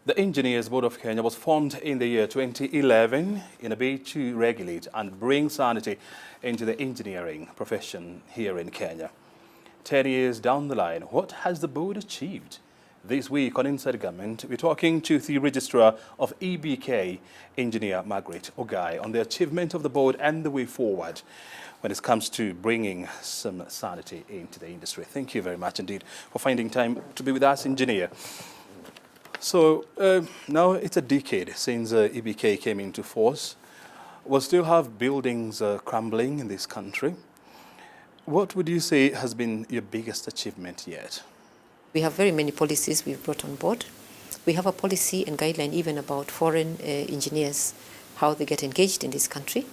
The Engineers Board of Kenya was formed in the year 2011 in a bid to regulate and bring sanity into the engineering profession here in Kenya. 10 years down the line, what has the board achieved? This week on Inside Government, we're talking to the Registrar of EBK, Engineer Margaret Ogai, on the achievement of the board and the way forward when it comes to bringing some sanity into the industry. Thank you very much indeed for finding time to be with us, Engineer. So now it's a decade since EBK came into force. We'll still have buildings crumbling in this country. What would you say has been your biggest achievement yet? We have very many policies we've brought on board. We have a policy and guideline even about foreign engineers, how they get engaged in this country.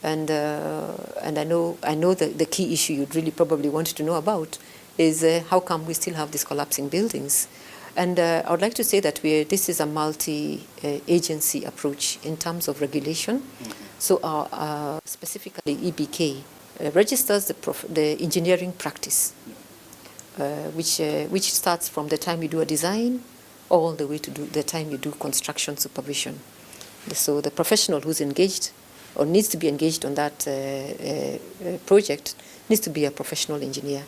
And I know the key issue you'd really probably want to know about is how come we still have these collapsing buildings. And I would like to say that this is a multi-agency approach in terms of regulation. Mm-hmm. So specifically EBK registers the engineering practice, which starts from the time you do a design all the way to the time you do construction supervision. So the professional who's engaged or needs to be engaged on that project needs to be a professional engineer.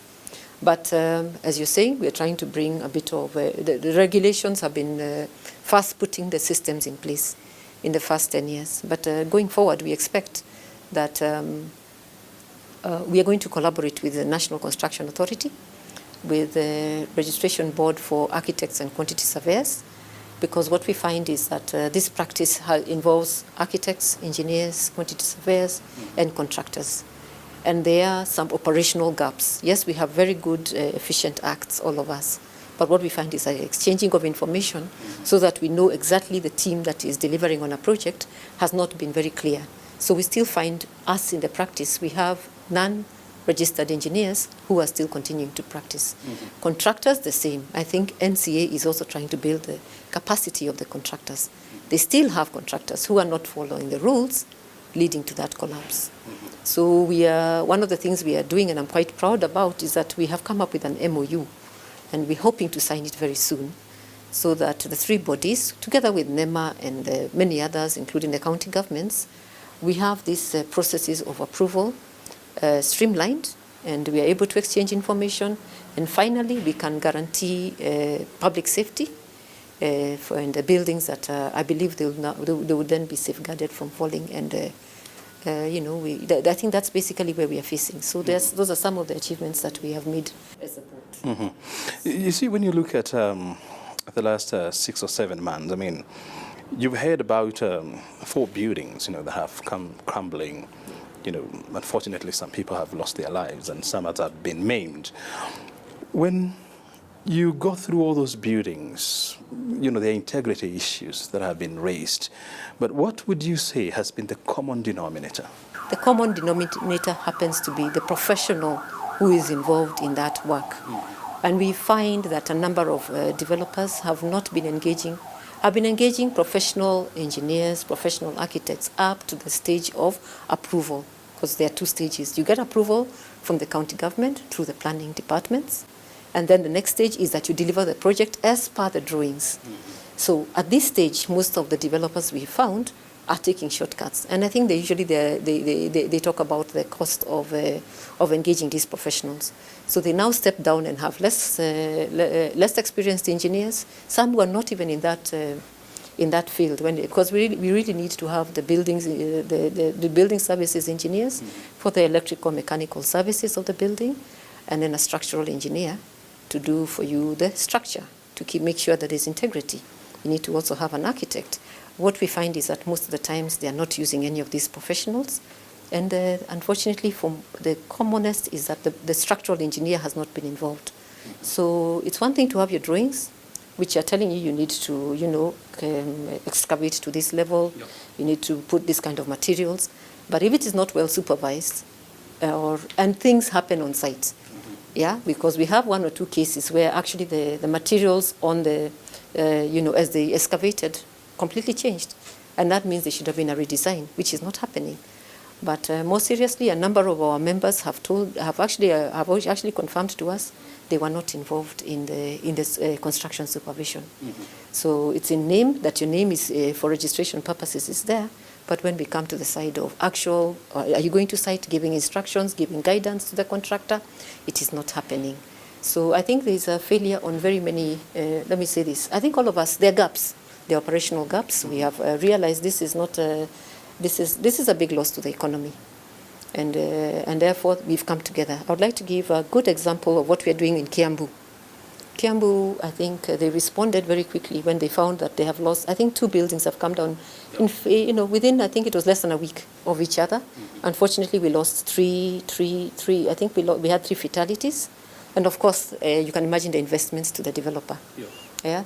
But as you're saying, we're trying to bring a bit of the regulations have been fast putting the systems in place in the first 10 years. But going forward, we expect that we are going to collaborate with the National Construction Authority, with the Registration Board for Architects and Quantity Surveyors, because what we find is that this practice involves architects, engineers, quantity surveyors, and contractors. And there are some operational gaps. Yes, we have very good, efficient acts, all of us. But what we find is an exchanging of information so that we know exactly the team that is delivering on a project has not been very clear. So we still find us in the practice, we have non-registered engineers who are still continuing to practice. Mm-hmm. Contractors, the same. I think NCA is also trying to build the capacity of the contractors. They still have contractors who are not following the rules, leading to that collapse. Mm-hmm. So one of the things we are doing, and I'm quite proud about, is that we have come up with an MOU, and we're hoping to sign it very soon, so that the three bodies, together with NEMA and many others, including the county governments, we have these processes of approval streamlined, and we are able to exchange information, and finally we can guarantee public safety for the buildings that I believe they will then be safeguarded from falling. And I think that's basically where we are facing. So those are some of the achievements that we have made as a board. Mm-hmm. You see, when you look at the last 6 or 7 months, I mean, you've heard about 4 buildings, that have come crumbling. Unfortunately, some people have lost their lives and some others have been maimed. When you go through all those buildings, the integrity issues that have been raised, but what would you say has been the common denominator? The common denominator happens to be the professional who is involved in that work. And we find that a number of developers have been engaging professional engineers, professional architects up to the stage of approval, because there are 2 stages. You get approval from the county government through the planning departments, and then the next stage is that you deliver the project as per the drawings. Mm-hmm. So at this stage, most of the developers we found are taking shortcuts, and I think they talk about the cost of engaging these professionals. So they now step down and have less experienced engineers, some who are not even in that field, because we really need to have the buildings, the building services engineers for the electrical mechanical services of the building, and then a structural engineer to do for you the structure, to make sure that there's integrity. You need to also have an architect. What we find is that most of the times they are not using any of these professionals. And unfortunately, the commonest is that the structural engineer has not been involved. So it's one thing to have your drawings, which are telling you need to, excavate to this level, yep. You need to put this kind of materials. But if it is not well supervised, and things happen on site, yeah, because we have 1 or 2 cases where actually the materials on as they excavated, completely changed. And that means there should have been a redesign, which is not happening. But more seriously, a number of our members have actually confirmed to us they were not involved in this construction supervision. So it's in name, that your name is for registration purposes is there, but when we come to the side of actual, are you going to site giving instructions, giving guidance to the contractor, it is not happening. So I think there's a failure on very many, let me say this, I think all of us, there are gaps, there are operational gaps. We have realized this is not, this is a big loss to the economy. And therefore, we've come together. I would like to give a good example of what we are doing in Kiambu. Kiambu, I think they responded very quickly when they found that they have lost, I think 2 buildings have come down, within, I think it was less than a week of each other. Unfortunately, we lost three, I think we had 3 fatalities. And of course, you can imagine the investments to the developer. Yeah.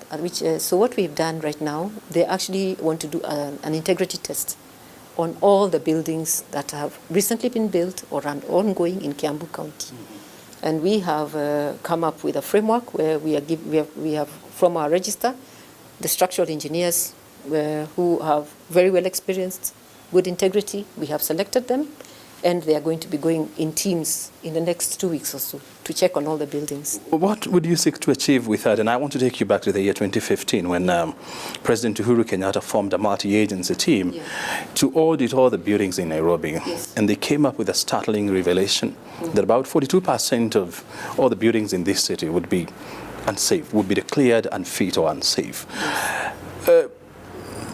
So what we've done right now, they actually want to do an integrity test on all the buildings that have recently been built or are ongoing in Kiambu County. And we have come up with a framework where we have from our register the structural engineers who have very well experienced, good integrity. We have selected them, and they are going to be going in teams in the next 2 weeks or so to check on all the buildings. What would you seek to achieve with that? And I want to take you back to the year 2015 when President Uhuru Kenyatta formed a multi-agency team to audit all the buildings in Nairobi. Yes. And they came up with a startling revelation that about 42% of all the buildings in this city would be unsafe, would be declared unfit or unsafe. Yes.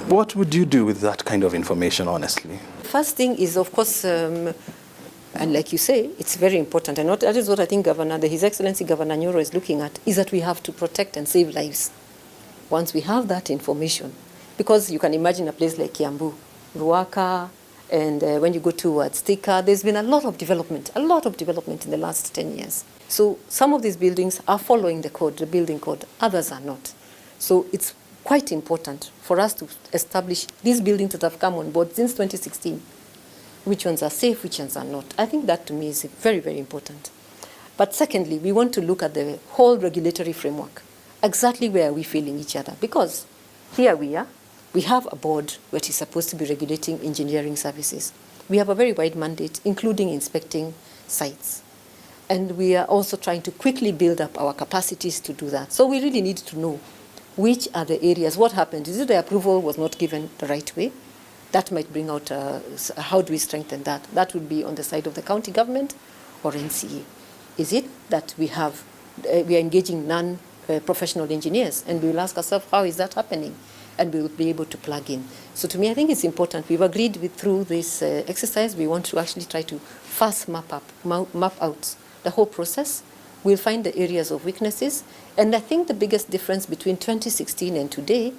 What would you do with that kind of information, honestly? First thing is, of course, and like you say, it's very important. And that is what I think His Excellency Governor Nyoro is looking at, is that we have to protect and save lives. Once we have that information, because you can imagine a place like Kiambu, Ruaka, and when you go towards Thika, there's been a lot of development in the last 10 years. So some of these buildings are following the code, the building code, others are not. So it's quite important for us to establish these buildings that have come on board since 2016. Which ones are safe, which ones are not. I think that to me is very, very important. But secondly, we want to look at the whole regulatory framework. Exactly where are we failing each other? Because here we are. We have a board which is supposed to be regulating engineering services. We have a very wide mandate, including inspecting sites. And we are also trying to quickly build up our capacities to do that. So we really need to know which are the areas, what happened? Is it the approval was not given the right way? That might bring out, how do we strengthen that? That would be on the side of the county government or NCA. Is it that we are engaging non-professional engineers? And we will ask ourselves, how is that happening? And we will be able to plug in. So to me, I think it's important. We've agreed through this exercise, we want to actually try to first map out the whole process. We'll find the areas of weaknesses. And I think the biggest difference between 2016 and today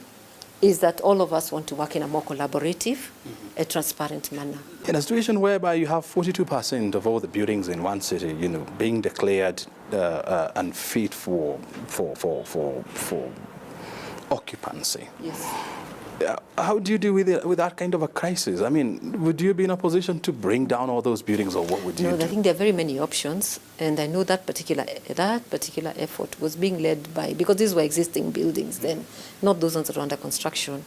is that all of us want to work in a more collaborative, a transparent manner. In a situation whereby you have 42% of all the buildings in one city, being declared unfit for occupancy. Yes. How do you deal with that kind of a crisis? I mean, would you be in a position to bring down all those buildings, or what would you do? No, I think there are very many options, and I know that particular effort was being led by, because these were existing buildings then, not those ones that are under construction.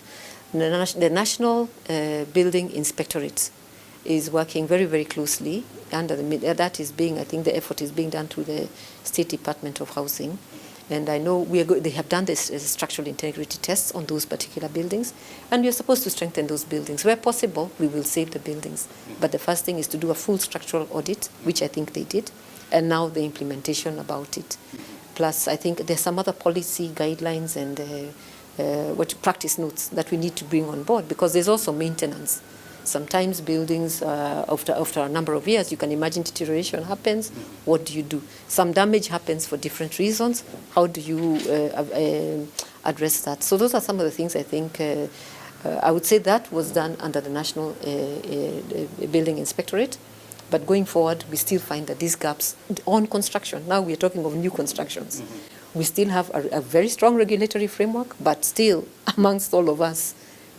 The National Building Inspectorate is working very, very closely under that is being, I think the effort is being done through the State Department of Housing. And I know they have done this structural integrity tests on those particular buildings, and we are supposed to strengthen those buildings. Where possible, we will save the buildings. But the first thing is to do a full structural audit, which I think they did, and now the implementation about it. Plus, I think there's some other policy guidelines and practice notes that we need to bring on board, because there's also maintenance. Sometimes buildings, after a number of years, you can imagine deterioration happens. What do you do? Some damage happens for different reasons. How do you address that? So those are some of the things I think, I would say that was done under the National Building Inspectorate. But going forward, we still find that these gaps on construction, now we're talking of new constructions, we still have a very strong regulatory framework, but still amongst all of us,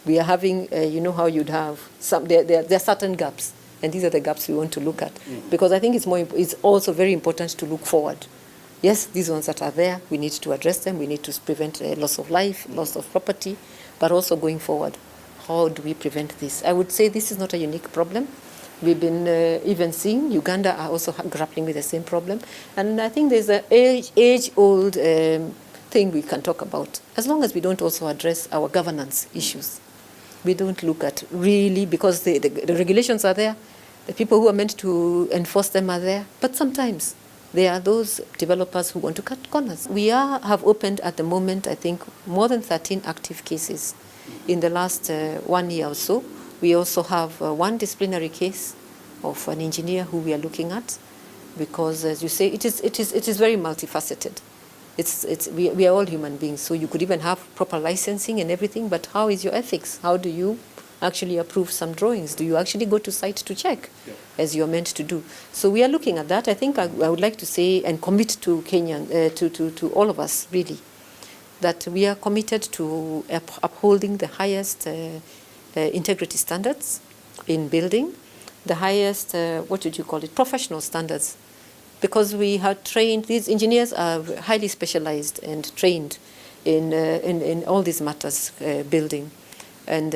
we are having, how you'd have some. There are certain gaps, and these are the gaps we want to look at, because I think it's also very important to look forward. Yes, these ones that are there, we need to address them. We need to prevent loss of life, loss of property, but also going forward, how do we prevent this? I would say this is not a unique problem. We've been even seeing Uganda are also grappling with the same problem. And I think there's an age-old thing we can talk about, as long as we don't also address our governance issues. We don't look at really, because the regulations are there, the people who are meant to enforce them are there, but sometimes there are those developers who want to cut corners. We have opened at the moment, I think, more than 13 active cases in the last 1 year or so. We also have one disciplinary case of an engineer who we are looking at, because, as you say, it is very multifaceted. We are all human beings, so you could even have proper licensing and everything, but how is your ethics? How do you actually approve some drawings? Do you actually go to site to check, as you're meant to do? So we are looking at that. I think I would like to say and commit to Kenyan, to all of us, really, that we are committed to upholding the highest integrity standards in building, the highest, what did you call it, professional standards. Because we have trained, these engineers are highly specialized and trained in all these matters, building. And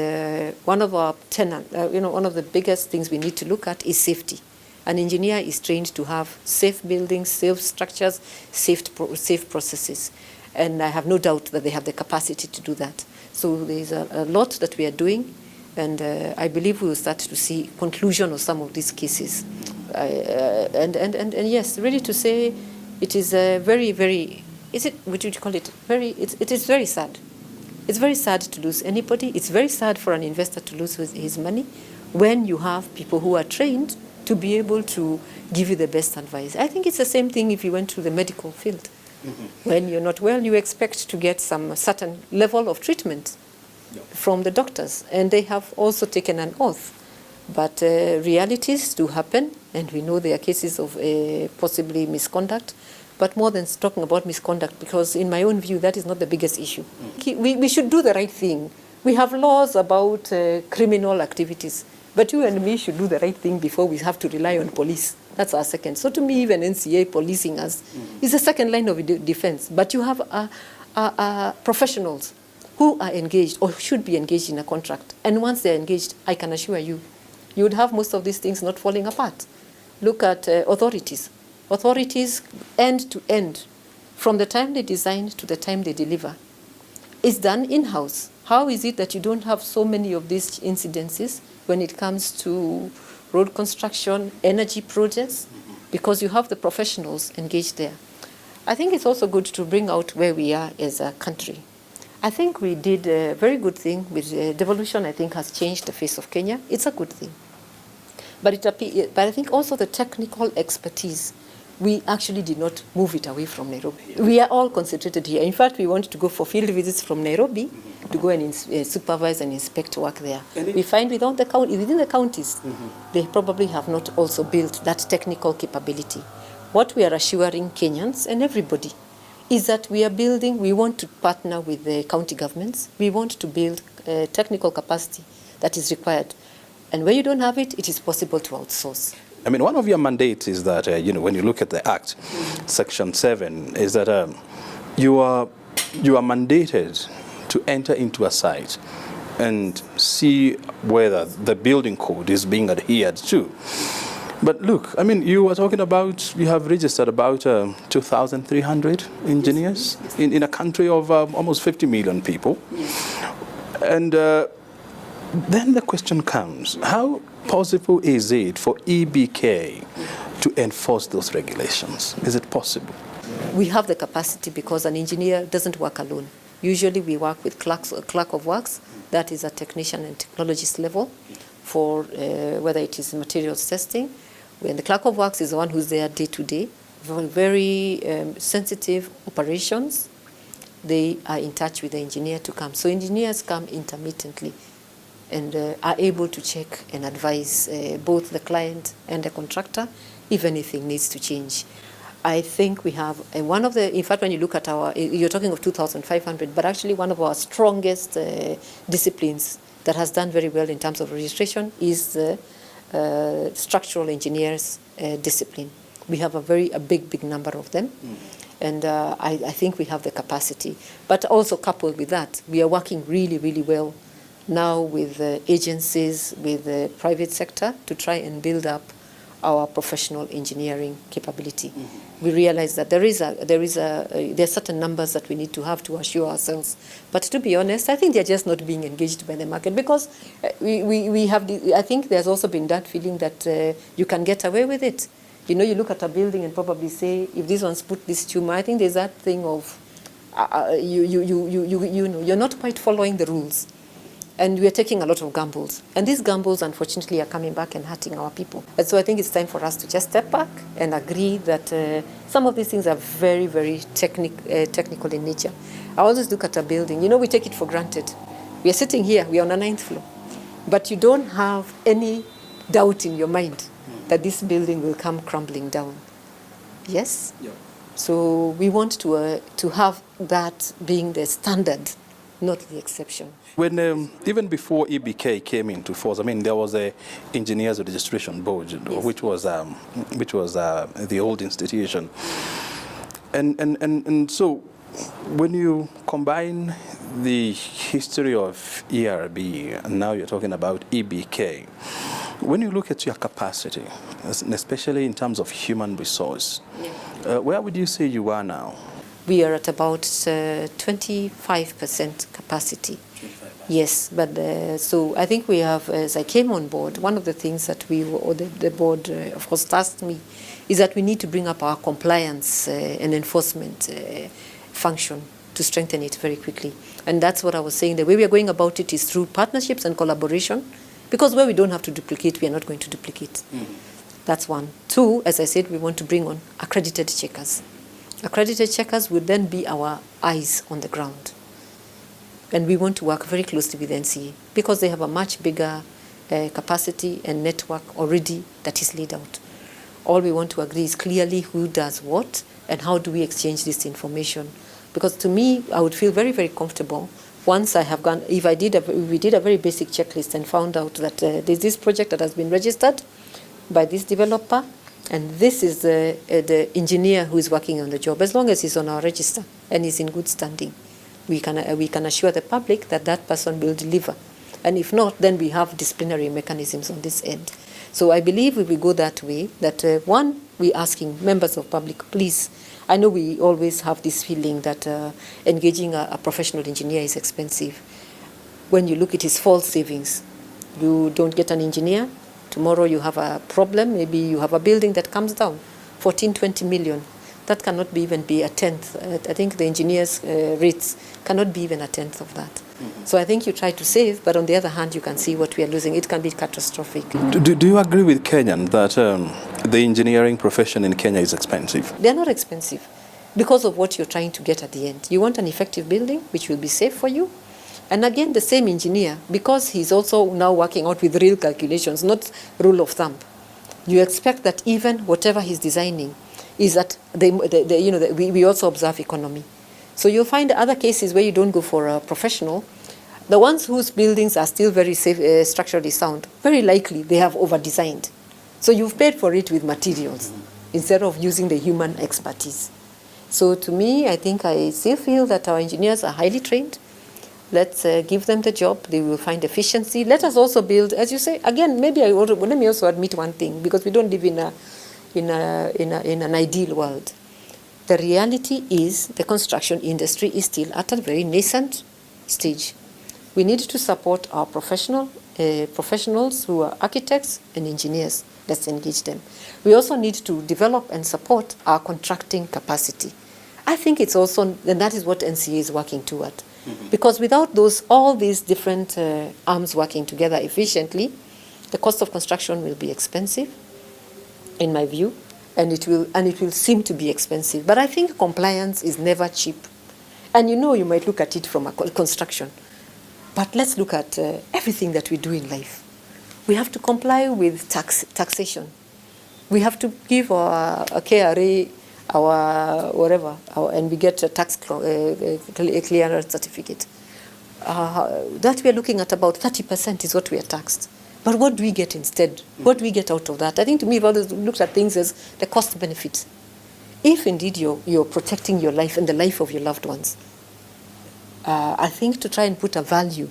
one of our one of the biggest things we need to look at is safety. An engineer is trained to have safe buildings, safe structures, safe processes. And I have no doubt that they have the capacity to do that. So there's a lot that we are doing, and I believe we will start to see conclusion of some of these cases. And yes, really to say, it is very, very, what would you call it? It is very sad. It's very sad to lose anybody. It's very sad for an investor to lose his money when you have people who are trained to be able to give you the best advice. I think it's the same thing if you went to the medical field. Mm-hmm. When you're not well, you expect to get some certain level of treatment from the doctors, and they have also taken an oath. But realities do happen, and we know there are cases of possibly misconduct. But more than talking about misconduct, because in my own view, that is not the biggest issue. We should do the right thing. We have laws about criminal activities, but you and me should do the right thing before we have to rely on police. That's our second. So to me, even NCA policing us is the second line of defense. But you have professionals who are engaged or should be engaged in a contract. And once they're engaged, I can assure you, you would have most of these things not falling apart. Look at authorities. Authorities, end to end, from the time they design to the time they deliver, is done in-house. How is it that you don't have so many of these incidences when it comes to road construction, energy projects? Because you have the professionals engaged there. I think it's also good to bring out where we are as a country. I think we did a very good thing with devolution. I think has changed the face of Kenya. It's a good thing. But I think also the technical expertise, we actually did not move it away from Nairobi. We are all concentrated here. In fact, we want to go for field visits from Nairobi to go and supervise and inspect work there. We find within the counties, they probably have not also built that technical capability. What we are assuring Kenyans and everybody is that we are building, we want to partner with the county governments. We want to build technical capacity that is required. And where you don't have it, it is possible to outsource. I mean, one of your mandates is that, when you look at the Act, Section 7, is that you are mandated to enter into a site and see whether the building code is being adhered to. But look, I mean, you were talking about, you have registered about 2,300 engineers in a country of almost 50 million people. And then the question comes, how possible is it for EBK to enforce those regulations? Is it possible? We have the capacity because an engineer doesn't work alone. Usually we work with clerk of works, that is a technician and technologist level for whether it is materials testing. When the clerk of works is the one who's there day to day, very sensitive operations, they are in touch with the engineer to come. So engineers come intermittently and are able to check and advise both the client and the contractor if anything needs to change. I think we have one of the, in fact, when you look at you're talking of 2,500, but actually one of our strongest disciplines that has done very well in terms of registration is the structural engineers discipline. We have a big number of them. And I think we have the capacity. But also coupled with that, we are working really, really well now with agencies, with the private sector, to try and build up our professional engineering capability. We realize that there are certain numbers that we need to have to assure ourselves. But to be honest, I think they're just not being engaged by the market, because I think there's also been that feeling that you can get away with it. You know, you look at a building and probably say, if these ones put this tumor, I think there's that thing of you're not quite following the rules. And we are taking a lot of gambles. And these gambles, unfortunately, are coming back and hurting our people. And so I think it's time for us to just step back and agree that some of these things are very, very technical in nature. I always look at a building. You know, we take it for granted. We are sitting here. We are on a 9th floor. But you don't have any doubt in your mind that this building will come crumbling down. Yes? Yeah. So we want to have that being the standard, not the exception. When even before EBK came into force, I mean, there was a Engineers Registration Board, yes, which was the old institution, and so when you combine the history of ERB and now you're talking about EBK, when you look at your capacity, especially in terms of human resource, yeah, where would you say you are now? We are at about 25% capacity. Yes, but so I think we have, as I came on board, one of the things that the board, of course, tasked me is that we need to bring up our compliance and enforcement function to strengthen it very quickly. And that's what I was saying. The way we are going about it is through partnerships and collaboration, because where we don't have to duplicate, we are not going to duplicate. That's one. Two, as I said, we want to bring on accredited checkers. Accredited checkers will then be our eyes on the ground. And we want to work very closely with NCA because they have a much bigger capacity and network already that is laid out. All we want to agree is clearly who does what and how do we exchange this information. Because to me, I would feel very, very comfortable once I have gone, if we did a very basic checklist and found out that there's this project that has been registered by this developer, and this is the engineer who is working on the job. As long as he's on our register and he's in good standing, we can assure the public that that person will deliver. And if not, then we have disciplinary mechanisms on this end. So I believe if we go that way, that one, we're asking members of public, please, I know we always have this feeling that engaging a professional engineer is expensive. When you look at his false savings, you don't get an engineer, tomorrow you have a problem, maybe you have a building that comes down, 14, 20 million. That cannot even be a tenth. I think the engineers' rates cannot be even a tenth of that. So I think you try to save, but on the other hand, you can see what we are losing. It can be catastrophic. Do you agree with Kenyan that the engineering profession in Kenya is expensive? They're not expensive because of what you're trying to get at the end. You want an effective building, which will be safe for you. And again, the same engineer, because he's also now working out with real calculations, not rule of thumb. You expect that even whatever he's designing is that we also observe economy. So you'll find other cases where you don't go for a professional. The ones whose buildings are still very safe, structurally sound, very likely they have over-designed. So you've paid for it with materials instead of using the human expertise. So to me, I think I still feel that our engineers are highly trained. Let's give them the job. They will find efficiency. Let us also build, as you say, again, maybe let me also admit one thing, because we don't live in an ideal world. The reality is the construction industry is still at a very nascent stage. We need to support our professionals who are architects and engineers. Let's engage them. We also need to develop and support our contracting capacity. I think it's also, and that is what NCA is working toward. Because without all these different arms working together efficiently, the cost of construction will be expensive, in my view, and it will seem to be expensive. But I think compliance is never cheap. And you might look at it from a construction. But let's look at everything that we do in life. We have to comply with taxation. We have to give our KRA, and we get a tax clearance certificate. That we are looking at about 30% is what we are taxed. But what do we get instead? What do we get out of that? I think to me, I've always looked at things as the cost benefit. If indeed you're protecting your life and the life of your loved ones, I think to try and put a value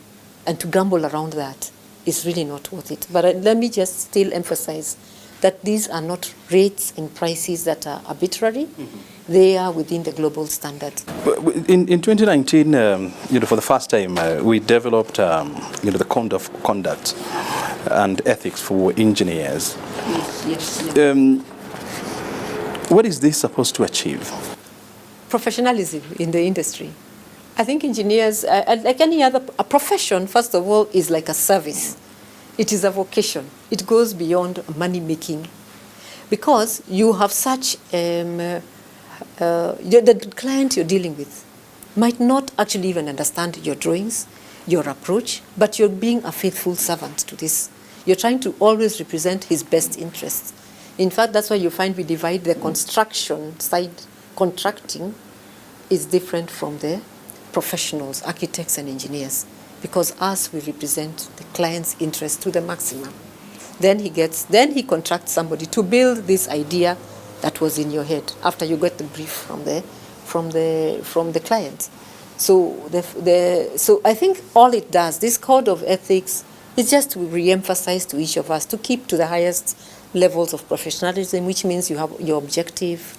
And to gamble around that is really not worth it. But let me just still emphasize that these are not rates and prices that are arbitrary. Mm-hmm. They are within the global standard. In 2019, for the first time, we developed, the code of conduct and ethics for engineers. Yes. What is this supposed to achieve? Professionalism in the industry. I think engineers, like any other a profession, first of all, is like a service. It is a vocation. It goes beyond money making, because you have such the client you're dealing with might not actually even understand your drawings, your approach, but you're being a faithful servant to this. You're trying to always represent his best interests. In fact, that's why you find we divide the construction side. Contracting is different from the professionals, architects and engineers, because us, we represent the client's interest to the maximum. Then he contracts somebody to build this idea that was in your head after you got the brief from the client. So I think all it does, this code of ethics, is just to re-emphasize to each of us to keep to the highest levels of professionalism, which means you have your objective,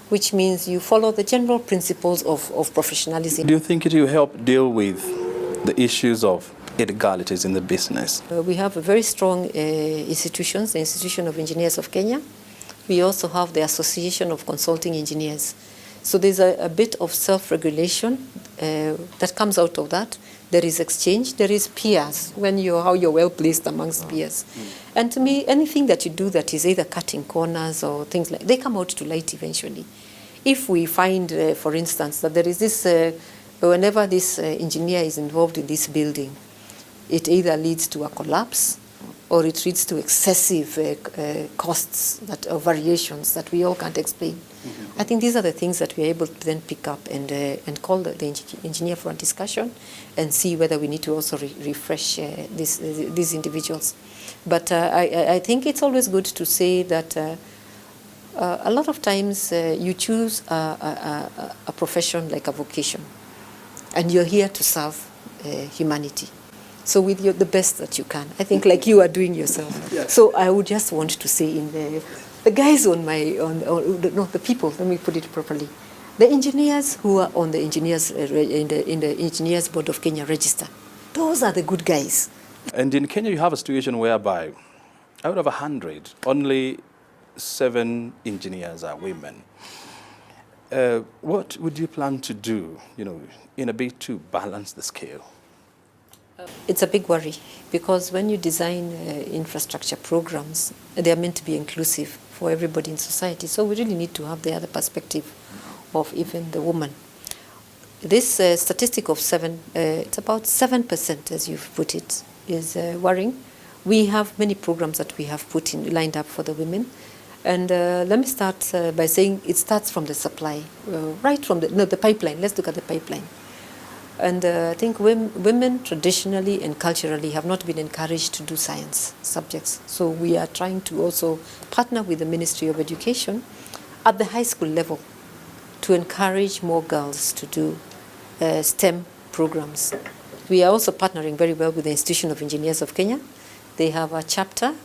which means you follow the general principles of professionalism. Do you think it will help deal with the issues of illegalities in the business? We have a very strong institutions, the Institution of Engineers of Kenya. We also have the Association of Consulting Engineers. So there's a bit of self-regulation that comes out of that. There is exchange, there is peers, how you're well placed amongst peers. And to me, anything that you do that is either cutting corners or things like, they come out to light eventually. If we find, for instance, that there is this, whenever this engineer is involved in this building, it either leads to a collapse or it leads to excessive costs or variations that we all can't explain. Mm-hmm. I think these are the things that we are able to then pick up and call the engineer for a discussion and see whether we need to also refresh these individuals. But I think it's always good to say that a lot of times you choose a profession like a vocation, and you're here to serve humanity. So with the best that you can, I think, like you are doing yourself. Yeah. So I would just want to say in the guys the people, let me put it properly, the engineers who are on the engineers in the Engineers Board of Kenya Register, those are the good guys. And in Kenya, you have a situation whereby out of 100, only 7 engineers are women. What would you plan to do, in a bit to balance the scale? It's a big worry, because when you design infrastructure programs, they are meant to be inclusive for everybody in society. So we really need to have the other perspective of even the woman. This statistic of 7, it's about 7%, as you've put it, is worrying. We have many programs that we have lined up for the women. And let me start by saying it starts from the supply, right from the pipeline. Let's look at the pipeline. And I think women traditionally and culturally have not been encouraged to do science subjects. So we are trying to also partner with the Ministry of Education at the high school level to encourage more girls to do STEM programs. We are also partnering very well with the Institution of Engineers of Kenya. They have a chapter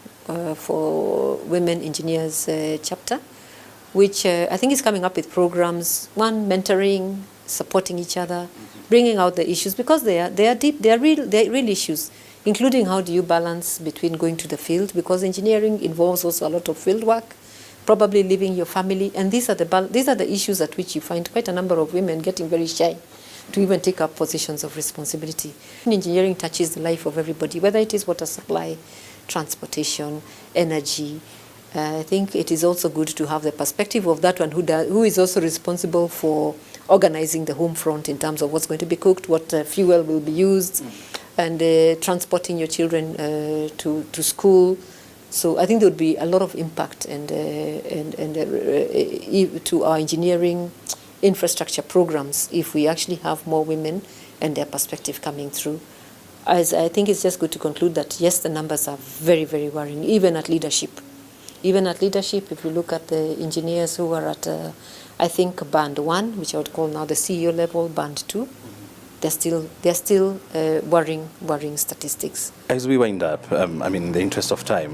for women engineers chapter, which I think is coming up with programs, one, mentoring, supporting each other, bringing out the issues, because they are deep, they are real issues, including how do you balance between going to the field, because engineering involves also a lot of field work, probably leaving your family, and these are the issues at which you find quite a number of women getting very shy to even take up positions of responsibility. Engineering touches the life of everybody, whether it is water supply, transportation, energy. I think it is also good to have the perspective of that one who is also responsible for organizing the home front in terms of what's going to be cooked, what fuel will be used, and transporting your children to school. So I think there would be a lot of impact and to our engineering infrastructure programs if we actually have more women and their perspective coming through. As I think it's just good to conclude that yes, the numbers are very, very worrying, even at leadership. Even at leadership, if you look at the engineers who are at, I think, band 1, which I would call now the CEO level, band 2, they're still worrying statistics. As we wind up, in the interest of time,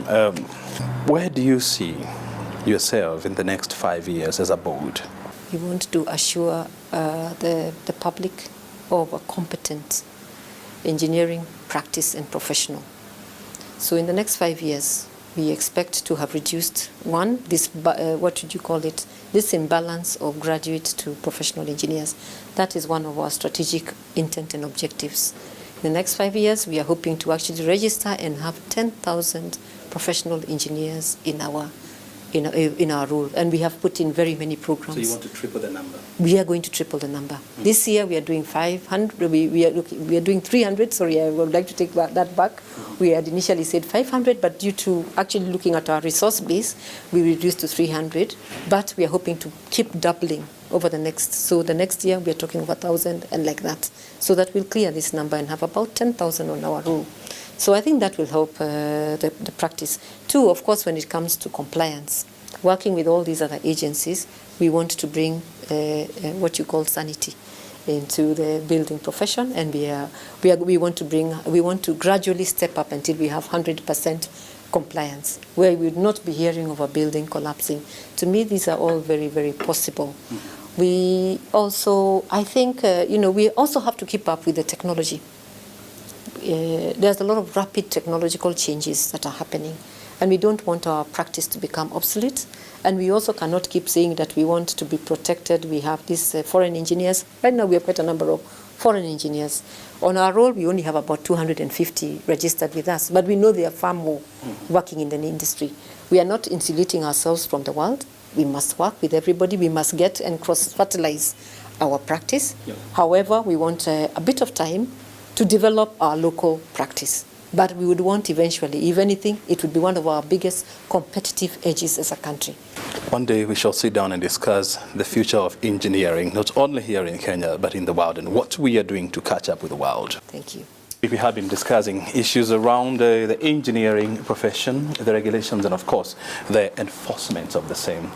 where do you see yourself in the next 5 years as a board? We want to assure the public of a competent engineering practice and professional. So in the next 5 years, we expect to have reduced, this imbalance of graduate to professional engineers. That is one of our strategic intent and objectives. In the next 5 years, we are hoping to actually register and have 10,000 professional engineers in our role, and we have put in very many programs. So you want to triple the number? We are going to triple the number. This year we are doing 500. We are doing 300. Sorry, I would like to take that back. We had initially said 500, but due to actually looking at our resource base, we reduced to 300. But we are hoping to keep doubling over the next. So the next year we are talking about 1,000 and like that, so that we'll clear this number and have about 10,000 on our roll. So I think that will help the practice. Two, of course, when it comes to compliance, working with all these other agencies, we want to bring what you call sanity into the building profession, and we want to gradually step up until we have 100% compliance, where we would not be hearing of a building collapsing. To me, these are all very, very possible. We also, I think, we also have to keep up with the technology. There's a lot of rapid technological changes that are happening, and we don't want our practice to become obsolete. And we also cannot keep saying that we want to be protected. We have these foreign engineers. Right now we have quite a number of foreign engineers. On our roll, we only have about 250 registered with us, but we know there are far more working in the industry. We are not insulating ourselves from the world. We must work with everybody. We must get and cross-fertilize our practice. Yep. However, we want a bit of time to develop our local practice. But we would want eventually, if anything, it would be one of our biggest competitive edges as a country. One day we shall sit down and discuss the future of engineering, not only here in Kenya, but in the world, and what we are doing to catch up with the world. Thank you. We have been discussing issues around the engineering profession, the regulations, and of course, the enforcement of the same.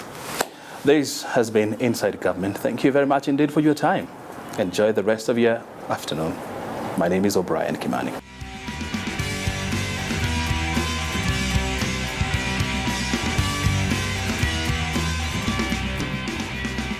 This has been Inside Government. Thank you very much indeed for your time. Enjoy the rest of your afternoon. My name is O'Brien Kimani.